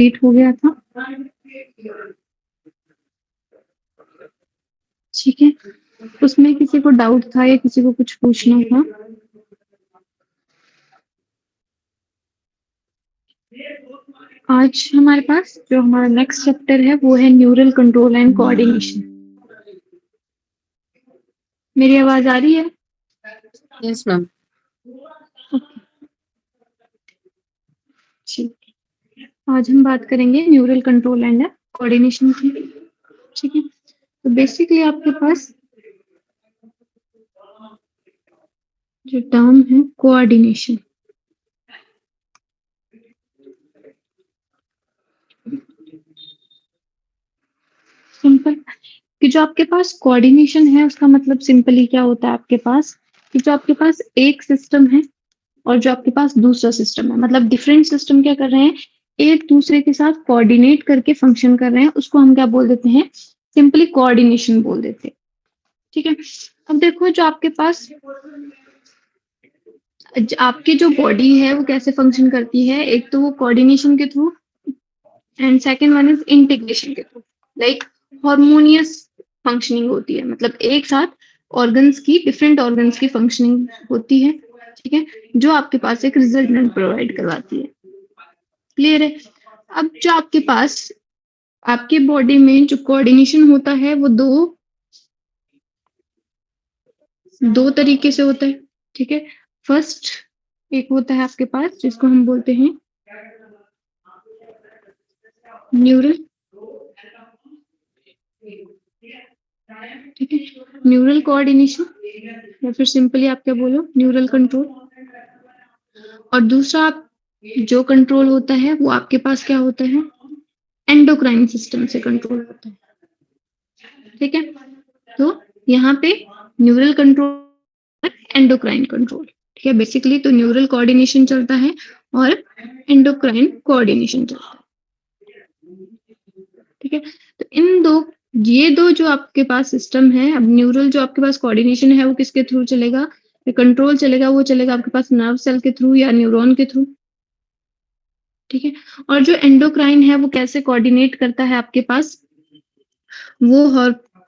Complete हो गया था। ठीक है, उसमें किसी को डाउट था या किसी को कुछ पूछना था? आज हमारे पास जो हमारा नेक्स्ट चैप्टर है वो है न्यूरल कंट्रोल एंड कोऑर्डिनेशन। मेरी आवाज आ रही है? Yes ma'am. ठीक, आज हम बात करेंगे न्यूरल कंट्रोल एंड कोऑर्डिनेशन की। ठीक है, तो बेसिकली आपके पास जो टर्म है कोऑर्डिनेशन, सिंपल कि जो आपके पास कोऑर्डिनेशन है उसका मतलब सिंपली क्या होता है आपके पास कि जो आपके पास एक सिस्टम है और जो आपके पास दूसरा सिस्टम है, मतलब डिफरेंट सिस्टम क्या कर रहे हैं, एक दूसरे के साथ कोऑर्डिनेट करके फंक्शन कर रहे हैं, उसको हम क्या बोल देते हैं, सिंपली कोऑर्डिनेशन बोल देते हैं। ठीक है, अब देखो जो आपके पास आपकी जो बॉडी है वो कैसे फंक्शन करती है, एक तो वो कोऑर्डिनेशन के through and second one is integration के थ्रू, लाइक हार्मोनियस फंक्शनिंग होती है, मतलब एक साथ ऑर्गन्स की, डिफरेंट ऑर्गन्स की फंक्शनिंग होती है। ठीक है, जो आपके पास एक रिजल्टेंट प्रोवाइड करवाती है। क्लियर है? अब जो आपके पास आपके बॉडी में जो कोऑर्डिनेशन होता है वो दो तरीके से होता है। ठीक है, फर्स्ट एक होता है आपके पास जिसको हम बोलते हैं न्यूरल, ठीक है, न्यूरल कोऑर्डिनेशन, या फिर सिंपली आप क्या बोलो, न्यूरल कंट्रोल। और दूसरा आप जो कंट्रोल होता है वो आपके पास क्या होता है, एंडोक्राइन सिस्टम से कंट्रोल होता है। ठीक है, तो यहाँ पे न्यूरल कंट्रोल, एंडोक्राइन कंट्रोल। ठीक है, बेसिकली तो न्यूरल कोऑर्डिनेशन चलता है और एंडोक्राइन कोऑर्डिनेशन चलता है। ठीक है, तो इन दो, ये दो जो आपके पास सिस्टम है, अब न्यूरल जो आपके पास कोऑर्डिनेशन है वो किसके थ्रू चलेगा, कंट्रोल चलेगा, वो चलेगा आपके पास नर्व सेल के थ्रू या न्यूरॉन के थ्रू। ठीक है, और जो एंडोक्राइन है वो कैसे कोऑर्डिनेट करता है आपके पास, वो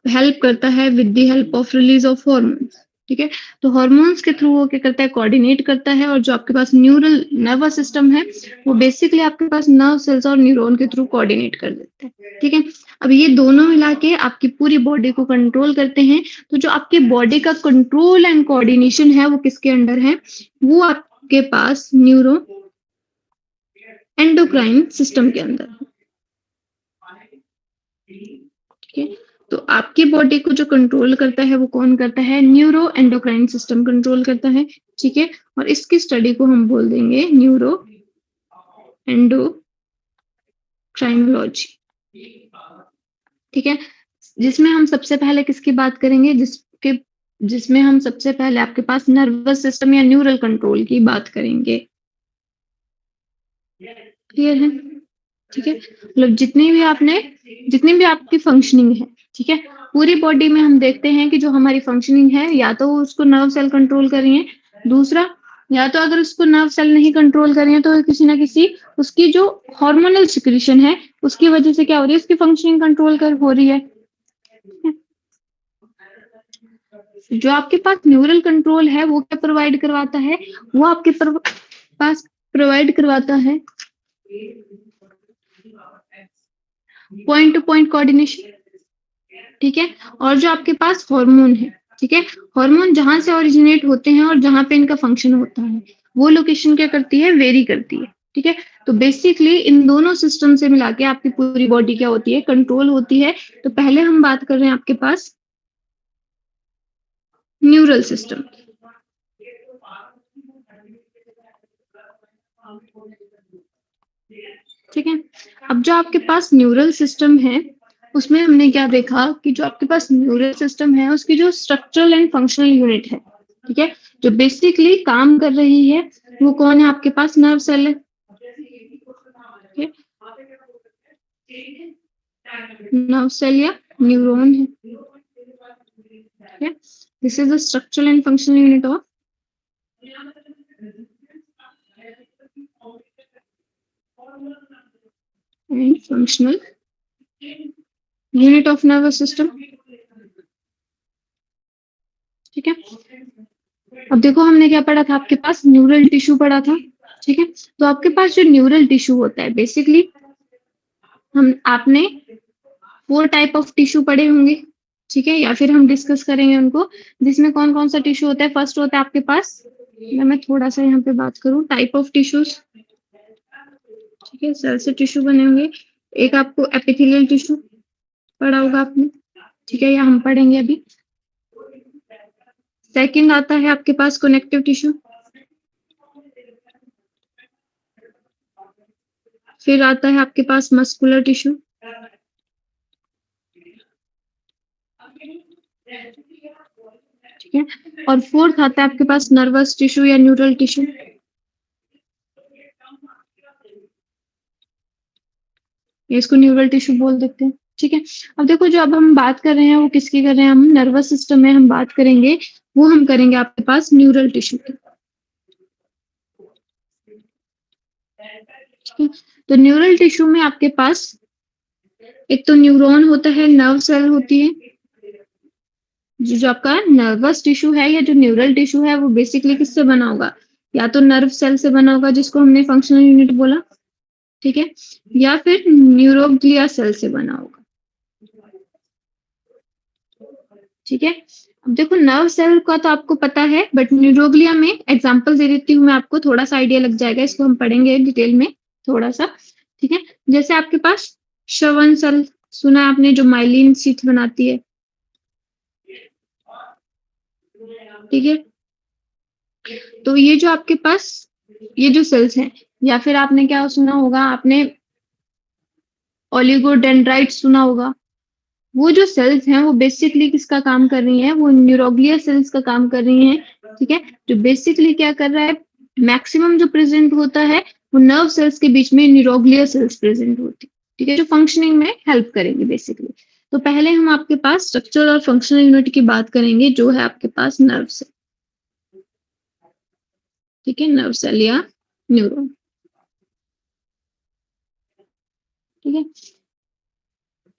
हेल्प करता है with the help of release of hormones. ठीक है, तो हॉर्मोन्स के थ्रू वो क्या करता है, कोऑर्डिनेट करता है। और जो आपके पास न्यूरल नर्वस सिस्टम है वो बेसिकली आपके पास नर्व सेल्स और न्यूरॉन के थ्रू कोऑर्डिनेट कर देता है। ठीक है, अब ये दोनों मिला के आपकी पूरी बॉडी को कंट्रोल करते हैं। तो जो आपके बॉडी का कंट्रोल एंड कोऑर्डिनेशन है वो किसके अंडर है, वो आपके पास न्यूरो एंडोक्राइन सिस्टम के अंदर है। ठीक है, तो आपकी बॉडी को जो कंट्रोल करता है वो कौन करता है, न्यूरो एंडोक्राइन सिस्टम कंट्रोल करता है। ठीक है, और इसकी स्टडी को हम बोल देंगे न्यूरो एंडोक्राइनोलॉजी। ठीक है, जिसमें हम सबसे पहले किसकी बात करेंगे, जिसमें हम सबसे पहले आपके पास नर्वस सिस्टम या न्यूरल कंट्रोल की बात करेंगे। क्लियर है? ठीक है, मतलब जितनी भी आपकी फंक्शनिंग है, ठीक है, पूरी बॉडी में हम देखते हैं कि जो हमारी फंक्शनिंग है या तो उसको नर्व सेल कंट्रोल कर रही है, दूसरा या तो अगर उसको नर्व सेल नहीं कंट्रोल कर रही है तो किसी ना किसी उसकी जो हार्मोनल सिक्रीशन है उसकी वजह से क्या हो रही है, उसकी फंक्शनिंग कंट्रोल कर हो रही है। जो आपके पास न्यूरल कंट्रोल है वो क्या प्रोवाइड करवाता है, वो आपके पास प्रोवाइड करवाता है पॉइंट टू पॉइंट कोऑर्डिनेशन। ठीक है, और जो आपके पास हार्मोन है, ठीक है, हार्मोन जहां से ओरिजिनेट होते हैं और जहां पे इनका फंक्शन होता है वो लोकेशन क्या करती है, वेरी करती है। ठीक है, तो बेसिकली इन दोनों सिस्टम से मिला के आपकी पूरी बॉडी क्या होती है, कंट्रोल होती है। तो पहले हम बात कर रहे हैं आपके पास न्यूरल सिस्टम। ठीक है, अब जो आपके पास न्यूरल सिस्टम है उसमें हमने क्या देखा कि जो आपके पास न्यूरल सिस्टम है उसकी जो स्ट्रक्चरल एंड फंक्शनल यूनिट है, ठीक है, जो बेसिकली काम कर रही है वो कौन है, आपके पास नर्व सेल है। नर्व सेल या न्यूरॉन है। This is the structural and functional unit of and functional unit of nervous system. ठीक है, अब देखो हमने क्या पढ़ा था, आपके पास न्यूरल टिश्यू पढ़ा था। ठीक है, तो आपके पास जो न्यूरल टिश्यू होता है बेसिकली हम आपने 4 टाइप ऑफ टिश्यू पढ़े होंगे। ठीक है, या फिर हम डिस्कस करेंगे उनको, जिसमें कौन कौन सा टिश्यू होता है। फर्स्ट होता है आपके पास, मैं थोड़ा सा यहाँ पे बात करूं, टाइप ऑफ टिश्यूज। ठीक है, सेल से टिश्यू बने होंगे। एक आपको एपिथेलियल टिश्यू पढ़ा होगा आपने। ठीक है, या हम पढ़ेंगे अभी। सेकंड आता है आपके पास कनेक्टिव टिश्यू। फिर आता है आपके पास मस्कुलर टिश्यू। ठीक है, और फोर्थ आता है आपके पास नर्वस टिश्यू या न्यूरल टिश्यू। इसको न्यूरल टिश्यू बोल देते हैं। ठीक है, अब देखो जो अब हम बात कर रहे हैं वो किसकी कर रहे हैं, हम नर्वस सिस्टम में हम बात करेंगे, वो हम करेंगे आपके पास न्यूरल टिश्यू की। ठीक है, तो न्यूरल टिश्यू में आपके पास एक तो न्यूरॉन होता है, नर्व सेल होती है। जो आपका नर्वस टिश्यू है या जो न्यूरल टिश्यू है वो बेसिकली किससे बना होगा, या तो नर्व सेल से बना होगा जिसको हमने फंक्शनल यूनिट बोला। ठीक है, या फिर न्यूरोग्लिया सेल से बना होगा। ठीक है, अब देखो नर्व सेल का तो आपको पता है, बट न्यूरोग्लिया में एग्जांपल दे देती हूँ मैं आपको, थोड़ा सा आइडिया लग जाएगा, इसको हम पढ़ेंगे डिटेल में थोड़ा सा। ठीक है, जैसे आपके पास श्रवण सेल सुना है आपने, जो माइलिन शीट बनाती है। ठीक है, तो ये जो आपके पास ये जो सेल्स हैं, या फिर आपने क्या सुना होगा, आपने ओलिगोडेंड्राइट सुना होगा। वो जो सेल्स हैं वो बेसिकली किसका काम कर रही हैं, वो न्यूरोग्लिया सेल्स का काम कर रही हैं। ठीक है, जो बेसिकली क्या कर रहा है, मैक्सिमम जो प्रेजेंट होता है वो नर्व सेल्स के बीच में न्यूरोग्लिया सेल्स प्रेजेंट होती है। ठीक है, जो फंक्शनिंग में हेल्प करेंगे बेसिकली। तो पहले हम आपके पास स्ट्रक्चर और फंक्शनल यूनिट की बात करेंगे, जो है आपके पास नर्व सेल। ठीक है, नर्व सेल या न्यूरॉन। ठीक है,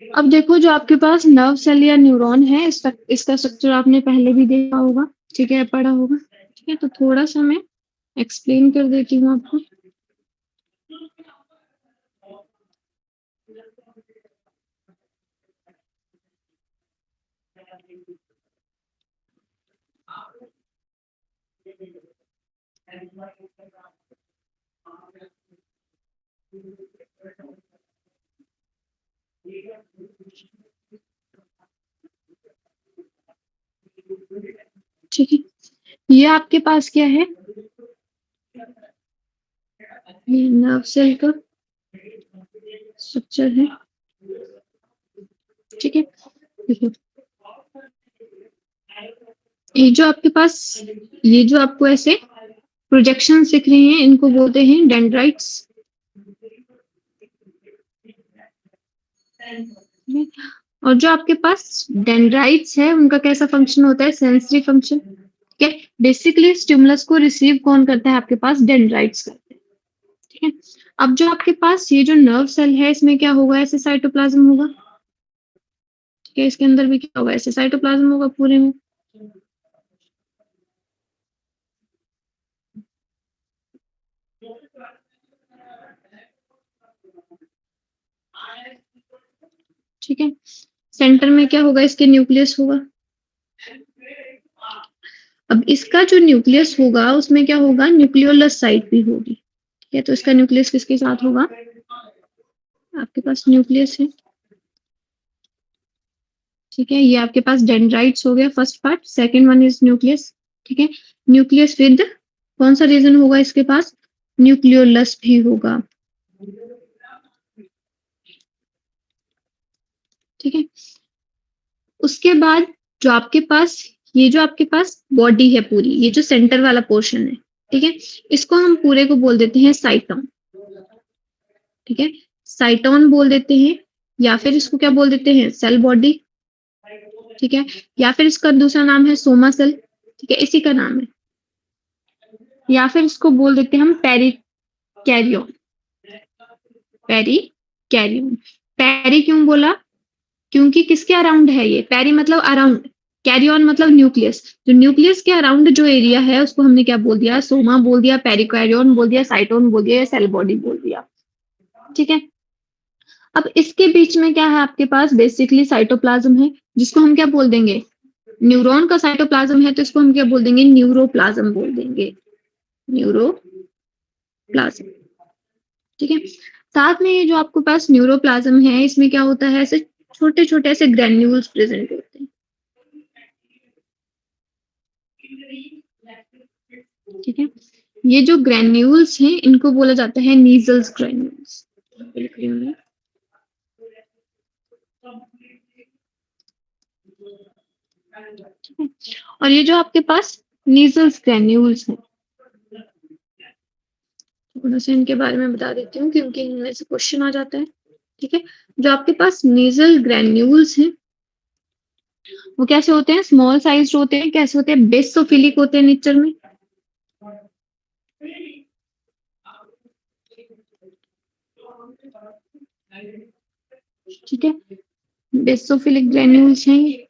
अब देखो जो आपके पास नर्व सेल या न्यूरॉन है, इसका स्ट्रक्चर आपने पहले भी देखा होगा। ठीक है, पढ़ा होगा। ठीक है, तो थोड़ा सा मैं एक्सप्लेन कर देती हूँ आपको। ठीक है, ये आपके पास क्या है, ये नर्व सेल का स्ट्रक्चर है। ठीक है, देखो ये जो आपके पास, ये जो आपको ऐसे प्रोजेक्शन दिख रही हैं, इनको बोलते हैं डेंड्राइट्स। और जो आपके पास डेंड्राइट्स है उनका कैसा फंक्शन होता है, सेंसरी फंक्शन। ठीक है, बेसिकली स्टिमुलस को रिसीव कौन करता है, आपके पास डेंड्राइट्स करते हैं। ठीक है, अब जो आपके पास ये जो नर्व सेल है, इसमें क्या होगा, ऐसे साइटोप्लाज्म होगा। ठीक है, इसके अंदर भी क्या होगा, ऐसे साइटोप्लाज्म होगा पूरे में। ठीक है, सेंटर में क्या होगा, इसके न्यूक्लियस होगा। अब इसका जो न्यूक्लियस होगा उसमें क्या होगा, न्यूक्लियोलस साइट भी होगी। ठीक है, तो इसका न्यूक्लियस किसके साथ होगा, आपके पास न्यूक्लियस है। ठीक है, ये आपके पास डेंड्राइट्स हो गया first part, second one is nucleus. ठीक है, न्यूक्लियस विद कौन सा रीजन होगा इसके पास, न्यूक्लियोलस भी होगा। ठीक है, उसके बाद जो आपके पास, ये जो आपके पास बॉडी है पूरी, ये जो सेंटर वाला पोर्शन है, ठीक है, इसको हम पूरे को बोल देते हैं साइटोन। ठीक है, साइटोन बोल देते हैं, या फिर इसको क्या बोल देते हैं, सेल बॉडी। ठीक है, या फिर इसका दूसरा नाम है सोमा सेल। ठीक है, इसी का नाम है, या फिर इसको बोल देते हैं हम पेरिकैरियोन, पेरी कैरियन। पेरी क्यों बोला? क्योंकि किसके अराउंड है ये? पेरी मतलब अराउंड, कैरी ऑन मतलब न्यूक्लियस। जो न्यूक्लियस के अराउंड जो एरिया है उसको हमने क्या बोल दिया? सोमा बोल दिया, पेरिकार्डियन बोल दिया, साइटोन बोल दिया या सेल बॉडी बोल दिया। ठीक है, अब इसके बीच में क्या है आपके पास? बेसिकली साइटोप्लाज्म है, जिसको हम क्या बोल देंगे? न्यूरॉन का साइटोप्लाज्म है तो इसको हम क्या बोल देंगे? न्यूरोप्लाज्म बोल देंगे, न्यूरोप्लाज्म। ठीक है, साथ में ये जो आपके पास न्यूरोप्लाज्म है इसमें क्या होता है? ऐसे छोटे छोटे ऐसे ग्रैन्यूल्स प्रेजेंट होते हैं। ठीक है, ये जो ग्रैन्यूल्स हैं इनको बोला जाता है नीजल्स ग्रैन्यूल्स। और ये जो आपके पास नीजल्स ग्रैन्यूल्स हैं, थोड़ा सा इनके बारे में बता देती हूँ क्योंकि इनमें से क्वेश्चन आ जाता है। ठीक है, जो आपके पास नीजल ग्रैन्यूल्स हैं वो कैसे होते हैं? स्मॉल साइज होते हैं। कैसे होते हैं? बेसोफिलिक होते हैं नेचर में। ठीक है, बेसोफिलिक ग्रैन्यूल्स हैं ये।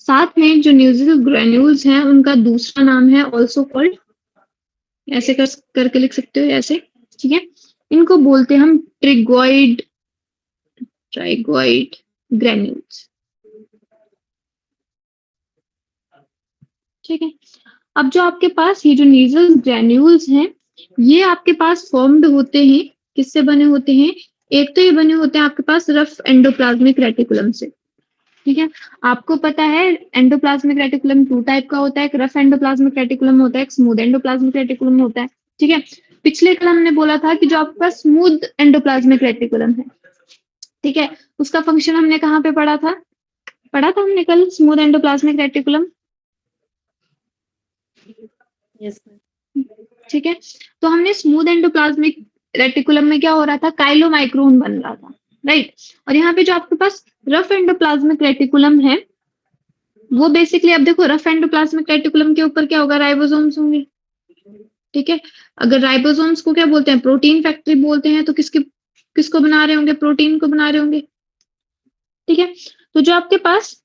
साथ में जो न्यूजिल ग्रैन्यूल्स हैं उनका दूसरा नाम है ऑल्सो कॉल्ड, ऐसे करके लिख सकते हो ऐसे। ठीक है, इनको बोलते हैं हम ट्रिगोइड ग्रैन्यूल्स। ठीक है, अब जो आपके पास ये जो नीजल ग्रैन्यूल्स हैं ये आपके पास फॉर्म्ड होते हैं, किससे बने होते हैं? एक तो ये बने होते हैं आपके पास रफ एंडोप्लाज्मिक रेटिकुलम से। ठीक है, आपको पता है एंडोप्लाज्मिक रेटिकुलम टू टाइप का होता है, एक रफ एंडोप्लाज्मिक रेटिकुलम होता है, एक स्मूथ एंडोप्लाज्मिक रेटिकुलम होता है। ठीक है, पिछले कल हमने बोला था कि जो आपके पास स्मूथ एंडोप्लाज्मिक रेटिकुलम है, ठीक है, उसका फंक्शन हमने कहाँ पे पढ़ा था हमने कल स्मूथ एंडोप्लाज्मिक रेटिकुलम। यस ठीक है, तो हमने स्मूथ एंडोप्लाज्मिक रेटिकुलम में क्या हो रहा था? काइलोमाइक्रोन बन रहा था, राइट। और यहाँ पे जो आपके पास रफ एंडोप्लाज्मिक रेटिकुलम है वो बेसिकली, अब देखो रफ एंडोप्लाज्मिक रेटिकुलम के ऊपर क्या होगा? राइबोसोम्स होंगे। ठीक है, अगर राइबोसोम्स को क्या बोलते हैं? प्रोटीन फैक्ट्री बोलते हैं, तो किसको बना रहे होंगे? प्रोटीन को बना रहे होंगे। ठीक है, तो जो आपके पास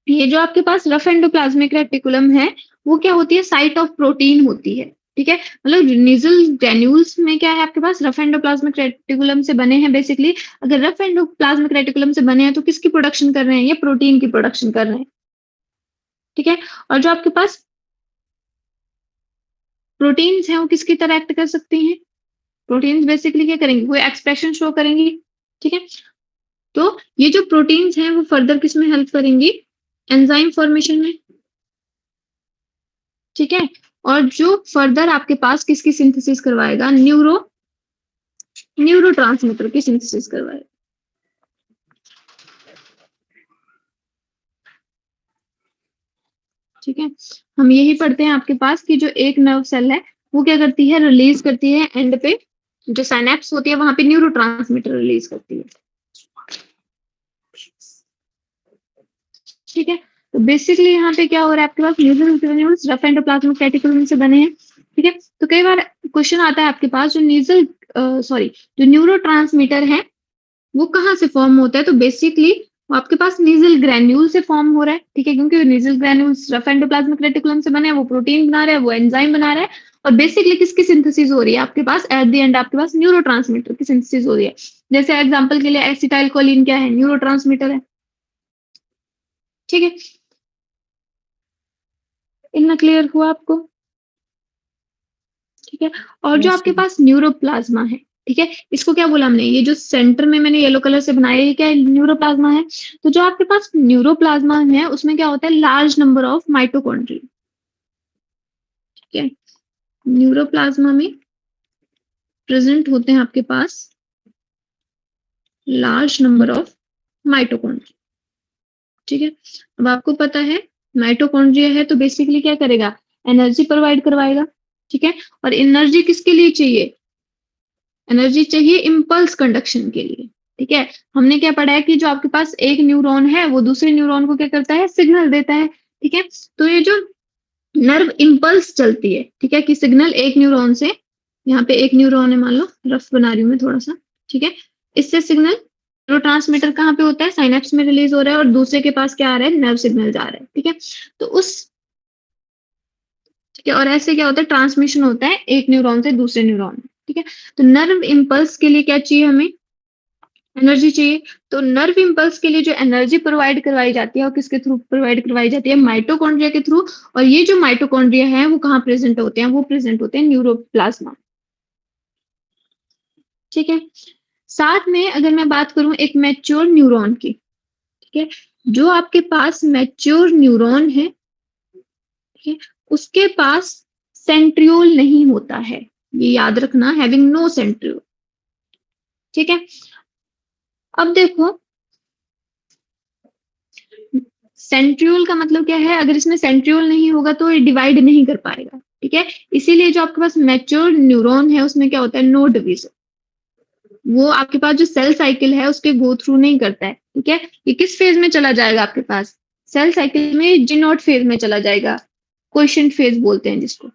ये जो आपके पास रफ एंडोप्लाज्मिक रेटिकुलम है वो क्या होती है? साइट ऑफ प्रोटीन होती है। ठीक है, मतलब नीजल ग्रैन्यूल्स में क्या है आपके पास? रफ एंडोप्लाज्मिक रेटिकुलम से बने हैं बेसिकली। अगर रफ एंडोप्लाज्मिक रेटिकुलम से बने हैं तो किसकी प्रोडक्शन कर रहे हैं? ये प्रोटीन की प्रोडक्शन कर रहे हैं। ठीक है, और जो आपके पास प्रोटीन्स हैं वो किसकी तरह एक्ट कर सकती हैं? प्रोटीन्स बेसिकली क्या करेंगी? वो एक्सप्रेशन शो करेंगी। ठीक है, तो ये जो प्रोटीन्स हैं वो फर्दर किस में हेल्प करेंगी? एंजाइम फॉर्मेशन में। ठीक है, और जो फर्दर आपके पास किसकी सिंथेसिस करवाएगा? न्यूरोट्रांसमीटर की सिंथेसिस करवाएगा। ठीक है, हम यही पढ़ते हैं आपके पास कि जो एक नर्व सेल है वो क्या करती है? रिलीज करती है एंड पे, जो साइनेप्स होती है वहां पे न्यूरोट्रांसमीटर रिलीज करती है। ठीक है, तो बेसिकली यहाँ पे क्या हो रहा है आपके पास? न्यूक्लियस रफ एंडोप्लाज्मिक रेटिकुलम से बने हैं। ठीक है, तो कई बार क्वेश्चन आता है आपके पास जो जो न्यूरोट्रांसमीटर है वो कहाँ से फॉर्म होता है? तो बेसिकली वो आपके पास नीजल ग्रैन्यूल से फॉर्म हो रहा है। ठीक है, क्योंकि nasal granules rough endoplasmic reticulum से बने हैं, वो प्रोटीन बना रहा है, वो एंजाइम बना रहा है। और बेसिकली किसकी सिंथेसिस हो रही है आपके पास? एट द एंड आपके पास न्यूरोट्रांसमीटर की सिंथेसिस हो रही है। जैसे एग्जाम्पल के लिए एसिटाइल कोलिन क्या है? न्यूरोट्रांसमीटर है। ठीक है, इतना क्लियर हुआ आपको? ठीक है, और जो यस आपके पास न्यूरोप्लाज्मा है, ठीक है, इसको क्या बोला हमने? ये जो सेंटर में मैंने येलो कलर से बनाया है, ये क्या है? न्यूरोप्लाज्मा है। तो जो आपके पास न्यूरोप्लाज्मा है उसमें क्या होता है? Large number of mitochondria. ठीक है, न्यूरोप्लाज्मा में प्रेजेंट होते हैं आपके पास लार्ज नंबर ऑफ माइटोकॉन्ड्रिया। ठीक है, अब आपको पता है माइटोकॉन्ड्रिया है तो बेसिकली क्या करेगा? एनर्जी प्रोवाइड करवाएगा। ठीक है, और एनर्जी किसके लिए चाहिए? एनर्जी चाहिए इम्पल्स कंडक्शन के लिए। ठीक है, हमने क्या पढ़ा है कि जो आपके पास एक न्यूरॉन है वो दूसरे न्यूरॉन को क्या करता है? सिग्नल देता है। ठीक है, तो ये जो नर्व इम्पल्स चलती है, ठीक है, कि सिग्नल एक न्यूरॉन से, यहाँ पे एक न्यूरॉन है मान लो, रफ बना रही हूँ मैं थोड़ा सा। ठीक है, इससे सिग्नल न्यूरोट्रांसमीटर कहाँ पे होता है, साइनेप्स में रिलीज हो रहा है और दूसरे के पास क्या आ रहा है, नर्व सिग्नल जा रहा है, ठीक है। तो ठीक है, और ऐसे क्या होता है, ट्रांसमिशन होता है एक न्यूरॉन से दूसरे न्यूरॉन में, ठीक है। तो नर्व इम्पल्स के लिए क्या चाहिए हमें, एनर्जी चाहिए। तो नर्व इम्पल्स के लिए जो एनर्जी प्रोवाइड करवाई जाती है, और किसके थ्रू प्रोवाइड करवाई जाती है, माइटोकॉन्ड्रिया के थ्रू। और ये जो माइटोकॉन्ड्रिया है वो कहाँ प्रेजेंट होते हैं, वो प्रेजेंट होते हैं न्यूरोप्लाज्मा, ठीक है। साथ में अगर मैं बात करूं एक मैच्योर न्यूरॉन की, ठीक है, जो आपके पास मैच्योर न्यूरॉन है, ठीक है, उसके पास सेंट्रियोल नहीं होता है, ये याद रखना, हैविंग नो सेंट्रियोल, ठीक है। अब देखो, सेंट्रियोल का मतलब क्या है, अगर इसमें सेंट्रियोल नहीं होगा तो ये डिवाइड नहीं कर पाएगा, ठीक है। इसीलिए जो आपके पास मैच्योर न्यूरॉन है उसमें क्या होता है, नो डिवीजन, वो आपके पास जो सेल साइकिल है उसके गो थ्रू नहीं करता है, ठीक है। ये किस फेज में चला जाएगा आपके पास, सेल साइकिल में जिनोट फेज में चला जाएगा, क्वेश्चन फेज बोलते हैं जिसको,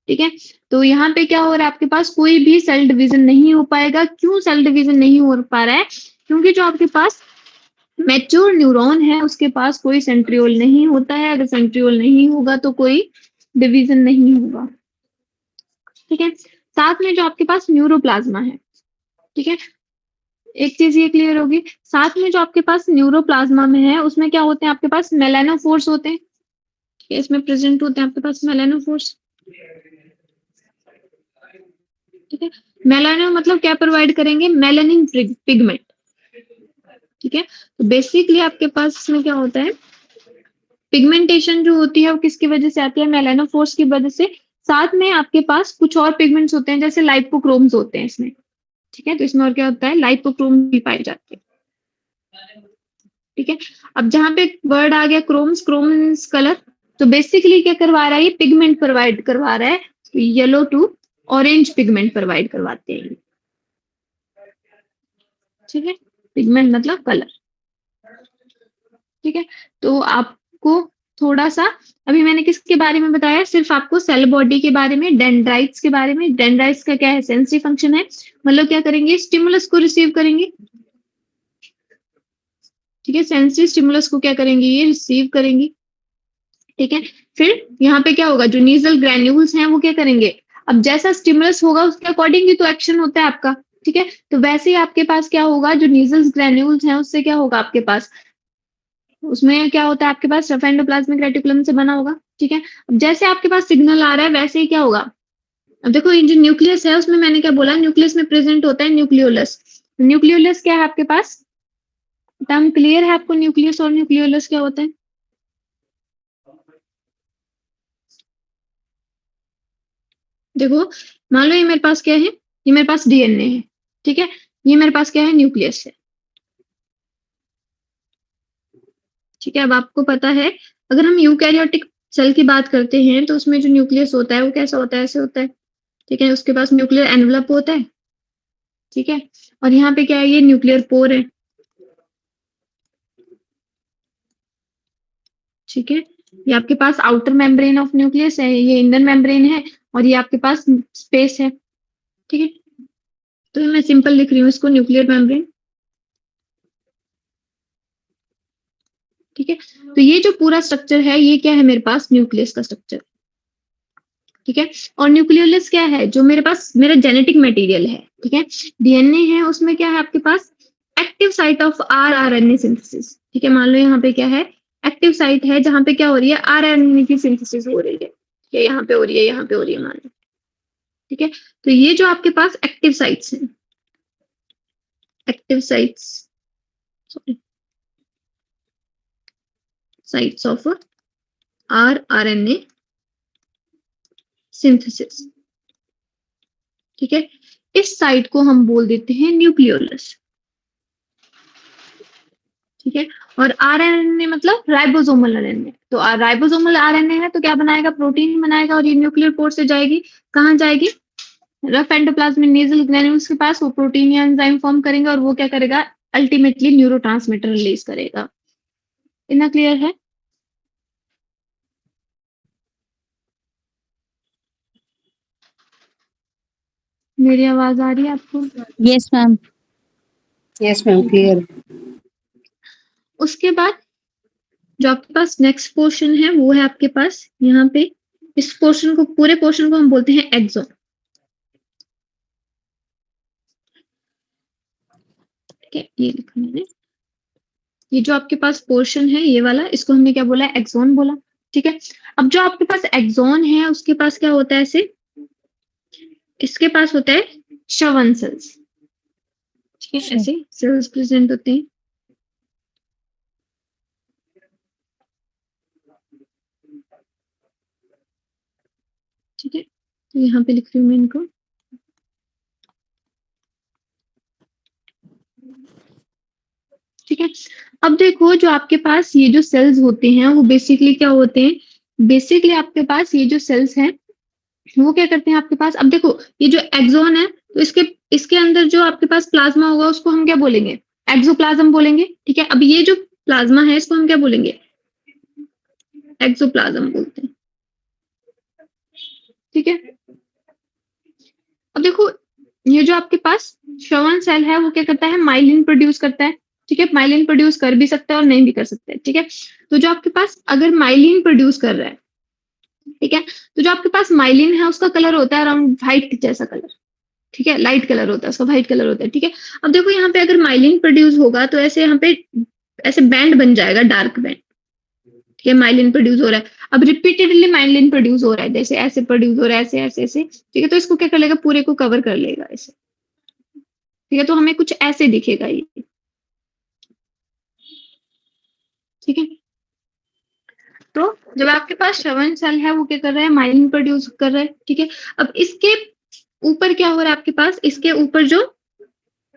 ठीक है। तो यहाँ पे क्या हो रहा है, आपके पास कोई भी सेल डिवीजन नहीं हो पाएगा। क्यों सेल डिवीजन नहीं हो पा रहा है, क्योंकि जो आपके पास मैच्योर न्यूरॉन है उसके पास कोई सेंट्रियोल नहीं होता है। अगर सेंट्रियोल नहीं होगा तो कोई डिवीजन नहीं होगा, ठीक है। साथ में जो आपके पास न्यूरोप्लाज्मा है, ठीक है, एक चीज ये क्लियर होगी, साथ में जो आपके पास न्यूरोप्लाज्मा में है उसमें क्या होते हैं, आपके पास मेलानोफोर्स होते हैं, ठीक है, इसमें प्रेजेंट होते हैं आपके पास मेलानोफोर्स, ठीक है। मेलानो मतलब क्या प्रोवाइड करेंगे, मेलानिन पिगमेंट, ठीक है। तो बेसिकली आपके पास इसमें क्या होता है, पिगमेंटेशन जो होती है वो किसकी वजह से आती है, मेलानोफोर्स की वजह से। साथ में आपके पास कुछ और पिगमेंट्स होते हैं जैसे लाइपोक्रोम्स होते हैं इसमें, ठीक है। तो इसमें और क्या होता है, लाइपोक्रोम भी पाए जाते हैं, ठीक है। अब जहां पे वर्ड आ गया क्रोम्स, क्रोम्स कलर, तो बेसिकली क्या करवा रहा है, ये पिगमेंट प्रोवाइड करवा रहा है, yellow to orange pigment provide करवाते हैं, ठीक है। पिगमेंट मतलब कलर, ठीक है। तो आपको थोड़ा सा, अभी मैंने किसके बारे में बताया, सिर्फ आपको सेल बॉडी के बारे में, डेंड्राइट्स के बारे में। डेंड्राइट्स का क्या है, सेंसरी फंक्शन है, मतलब क्या करेंगे, स्टिमुलस को रिसीव करेंगे, ठीक है। सेंसरी स्टिमुलस को क्या करेंगे, ये रिसीव करेंगे, ठीक है। फिर यहाँ पे क्या होगा, जो नीजल ग्रैन्यूल्स हैं वो क्या करेंगे, अब जैसा स्टिमुलस होगा उसके अकॉर्डिंग ही तो एक्शन होता है आपका, ठीक है। तो वैसे ही आपके पास क्या होगा, जो नीजल्स ग्रैन्यूल्स हैं उससे क्या होगा आपके पास, उसमें क्या होता है आपके पास, रफ एंडोप्लाज्मिक रेटिकुलम से बना होगा, ठीक है। अब जैसे आपके पास सिग्नल आ रहा है वैसे ही क्या होगा, अब देखो ये जो न्यूक्लियस है उसमें मैंने क्या बोला, न्यूक्लियस में प्रेजेंट होता है न्यूक्लियोलस। न्यूक्लियोलस क्या है आपके पास, टर्म क्लियर है आपको, न्यूक्लियस और न्यूक्लियोलस क्या होता है। देखो, मान लो ये मेरे पास क्या है, ये मेरे पास डीएनए है, ठीक है, ये मेरे पास क्या है, न्यूक्लियस है, ठीक है। अब आपको पता है, अगर हम यूकैरियोटिक सेल की बात करते हैं तो उसमें जो न्यूक्लियस होता है वो कैसा होता है, ऐसे होता है, ठीक है। उसके पास न्यूक्लियर एनवलप होता है, ठीक है। और यहाँ पे क्या है, ये न्यूक्लियर पोर है, ठीक है। ये आपके पास आउटर मेम्ब्रेन ऑफ न्यूक्लियस है, ये इनर मेम्ब्रेन है, और ये आपके पास स्पेस है, ठीक है। तो मैं सिंपल लिख रही हूँ इसको, न्यूक्लियर मेम्ब्रेन, ठीक है। तो ये जो पूरा स्ट्रक्चर है ये क्या है, मेरे पास न्यूक्लियस का स्ट्रक्चर, ठीक है। और न्यूक्लियोलस क्या है, जो मेरे पास मेरा जेनेटिक मटेरियल है, ठीक है। डीएनए है, उसमें क्या है आपके पास, active site of rRNA synthesis, ठीक है। मान लो यहाँ पे क्या है, एक्टिव साइट है जहां पे क्या हो रही है, आरआरएनए की सिंथेसिस हो रही है, ये यहाँ पे हो रही है, यहाँ पे हो रही है, मान लो, ठीक है। तो ये जो आपके पास एक्टिव साइट्स हैं, active sites, sorry, sites of rRNA synthesis, ठीक है। इस साइट को हम बोल देते हैं न्यूक्लियोलस, ठीक है। और आरएनए मतलब राइबोसोमल आरएनए, तो राइबोसोमल आरएनए है तो क्या बनाएगा, प्रोटीन बनाएगा, और ये न्यूक्लियर पोर्ट से जाएगी, कहाँ जाएगी, रफ एंडोप्लाज्मिक नेजल ग्रैन्यूल्स के पास, वो प्रोटीन या एंजाइम फॉर्म करेंगे और वो क्या करेगा, अल्टीमेटली न्यूरोट्रांसमीटर रिलीज करेगा। इतना क्लियर है, मेरी आवाज आ रही है आपको। Yes ma'am. Yes ma'am, clear. उसके बाद जो आपके पास नेक्स्ट पोर्शन है वो है आपके पास यहाँ पे, इस पोर्शन को, पूरे पोर्शन को हम बोलते हैं एक्सोन। ठीक है, ये लिखा मैंने। ये जो आपके पास पोर्शन है ये वाला, इसको हमने क्या बोला, एक्सोन बोला। ठीक है, अब जो आपके पास एक्सोन है उसके पास क्या होता है, ऐसे इसके पास होता है श्रवण सेल्स। ठीक है, ऐसे सेल्स प्रेजेंट होते हैं। ठीक है, तो यहाँ पे लिख रही हूँ मैं इनको। ठीक है, अब देखो जो आपके पास ये जो सेल्स होते हैं वो बेसिकली क्या होते हैं, बेसिकली आपके पास ये जो सेल्स हैं वो क्या करते हैं आपके पास, अब देखो ये जो एक्सोन है तो इसके इसके अंदर जो आपके पास प्लाज्मा होगा उसको हम क्या बोलेंगे, एक्सोप्लाज्म बोलेंगे। ठीक है, अब ये जो प्लाज्मा है इसको हम क्या बोलेंगे, एक्सोप्लाज्म बोलते हैं। ठीक है, अब देखो ये जो आपके पास श्रवण सेल है वो क्या करता है, माइलिन प्रोड्यूस करता है। ठीक है, माइलिन प्रोड्यूस कर भी सकता है और नहीं भी कर सकता है। ठीक है, तो जो आपके पास अगर माइलिन प्रोड्यूस कर रहा है, ठीक है, तो जो आपके पास माइलिन है उसका कलर होता है अराउंड व्हाइट जैसा कलर। ठीक है, लाइट कलर होता है उसका, व्हाइट कलर होता है। ठीक है, अब देखो यहाँ पे अगर माइलिन प्रोड्यूस होगा तो ऐसे यहाँ पे ऐसे बैंड बन जाएगा, डार्क बैंड। ठीक है, माइलिन प्रोड्यूस हो रहा है, अब रिपीटेडली माइलिन प्रोड्यूस हो रहा है, जैसे ऐसे प्रोड्यूस हो रहा है, ऐसे ऐसे ऐसे। ठीक है, तो इसको क्या कर लेगा, पूरे को कवर कर लेगा ऐसे। ठीक है, तो हमें कुछ ऐसे दिखेगा ये। ठीक है, तो जब आपके पास श्रवण सेल है वो क्या कर रहा है, माइलिन प्रोड्यूस कर रहा है। ठीक है, अब इसके ऊपर क्या हो रहा है आपके पास, इसके ऊपर जो